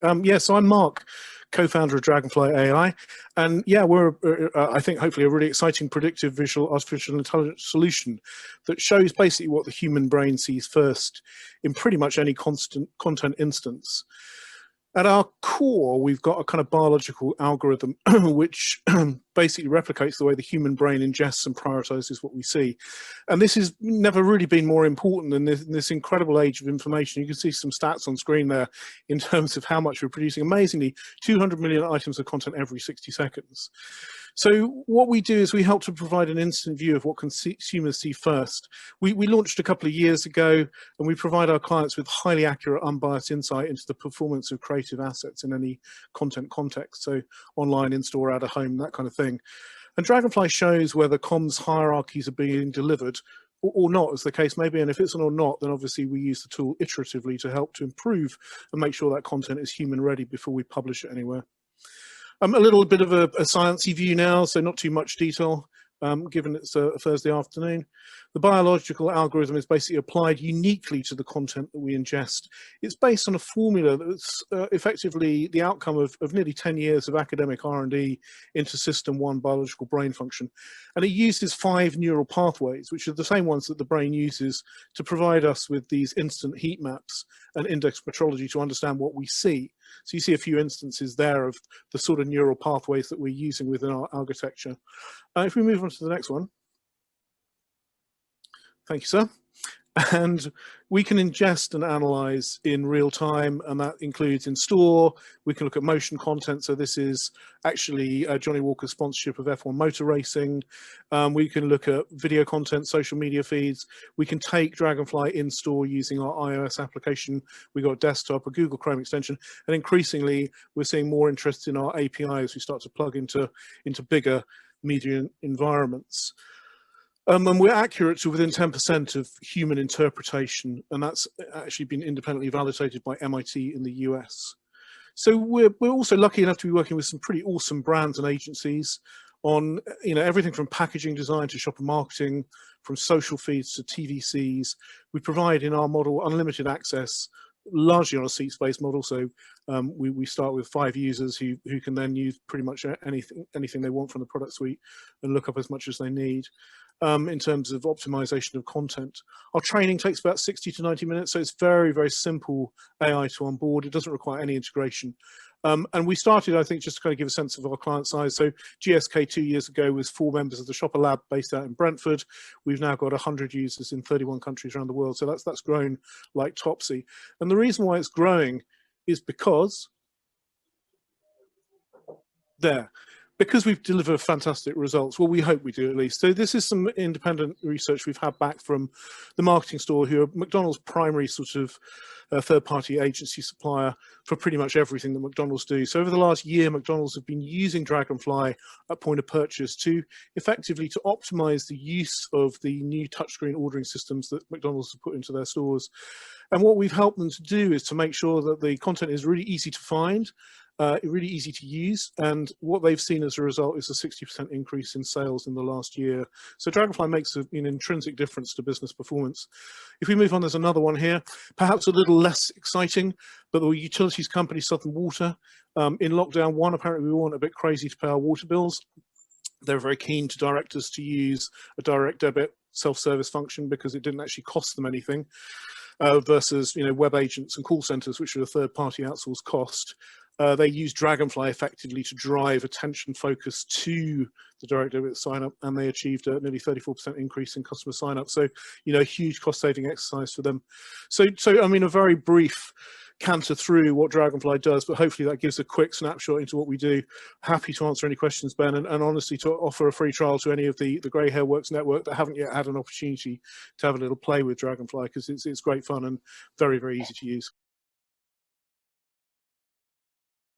Yeah, so I'm Mark, co-founder of Dragonfly AI, and yeah, we're I think hopefully a really exciting predictive visual artificial intelligence solution that shows basically what the human brain sees first in pretty much any constant content instance. At our core, we've got a kind of biological algorithm which basically replicates the way the human brain ingests and prioritizes what we see. And this has never really been more important than this incredible age of information. You can see some stats on screen there in terms of how much we're producing. Amazingly, 200 million items of content every 60 seconds. So what we do is we help to provide an instant view of what consumers see first. We launched a couple of years ago, and we provide our clients with highly accurate, unbiased insight into the performance of creative assets in any content context. So online, in-store, out of home, that kind of thing. And Dragonfly shows whether comms hierarchies are being delivered or not, as the case may be. And if it's or not, then obviously we use the tool iteratively to help to improve and make sure that content is human ready before we publish it anywhere. A little bit of a sciencey view now, so not too much detail, given it's a Thursday afternoon. The biological algorithm is basically applied uniquely to the content that we ingest. It's based on a formula that's effectively the outcome of nearly 10 years of academic R&D into System 1 biological brain function. And it uses 5 neural pathways, which are the same ones that the brain uses to provide us with these instant heat maps and index metrology to understand what we see. So you see a few instances there of the sort of neural pathways that we're using within our architecture. If we move on to the next one. Thank you, sir. And we can ingest and analyze in real time, and that includes in store. We can look at motion content. So this is actually Johnny Walker's sponsorship of F1 motor racing. We can look at video content, social media feeds. We can take Dragonfly in store using our iOS application. We got desktop, a Google Chrome extension, and increasingly we're seeing more interest in our API as we start to plug into bigger media environments. And we're accurate to within 10% of human interpretation, and that's actually been independently validated by MIT in the US. So we're also lucky enough to be working with some pretty awesome brands and agencies on everything from packaging design to shopper marketing, from social feeds to TVCs. We provide in our model unlimited access, largely on a seats-based model. So we start with 5 users who can then use pretty much anything they want from the product suite and look up as much as they need. In terms of optimization of content, our training takes about 60 to 90 minutes, so it's very, very simple AI to onboard. It doesn't require any integration. And we started, I think, just to kind of give a sense of our client size. So GSK 2 years ago was 4 members of the Shopper Lab based out in Brentford. We've now got 100 users in 31 countries around the world. So that's grown like topsy. And the reason why it's growing is because because we've delivered fantastic results. Well, we hope we do at least. So this is some independent research we've had back from the Marketing Store, who are McDonald's primary sort of third-party agency supplier for pretty much everything that McDonald's do. So over the last year, McDonald's have been using Dragonfly at point of purchase to effectively to optimize the use of the new touchscreen ordering systems that McDonald's have put into their stores. And what we've helped them to do is to make sure that the content is really easy to find, really easy to use, and what they've seen as a result is a 60% increase in sales in the last year. So Dragonfly makes an intrinsic difference to business performance. If we move on, there's another one here, perhaps a little less exciting, but the utilities company Southern Water, in lockdown 1, apparently we weren't a bit crazy to pay our water bills. They're very keen to direct us to use a direct debit self-service function because it didn't actually cost them anything. Versus web agents and call centers, which are a third-party outsourced cost. They use Dragonfly effectively to drive attention focus to the direct debit sign up, and they achieved a nearly 34% increase in customer sign up. So, a huge cost saving exercise for them. So I mean, a very brief canter through what Dragonfly does, but hopefully that gives a quick snapshot into what we do. Happy to answer any questions, Ben, and honestly to offer a free trial to any of the Grey Hair Works network that haven't yet had an opportunity to have a little play with Dragonfly, because it's great fun and very, very easy to use.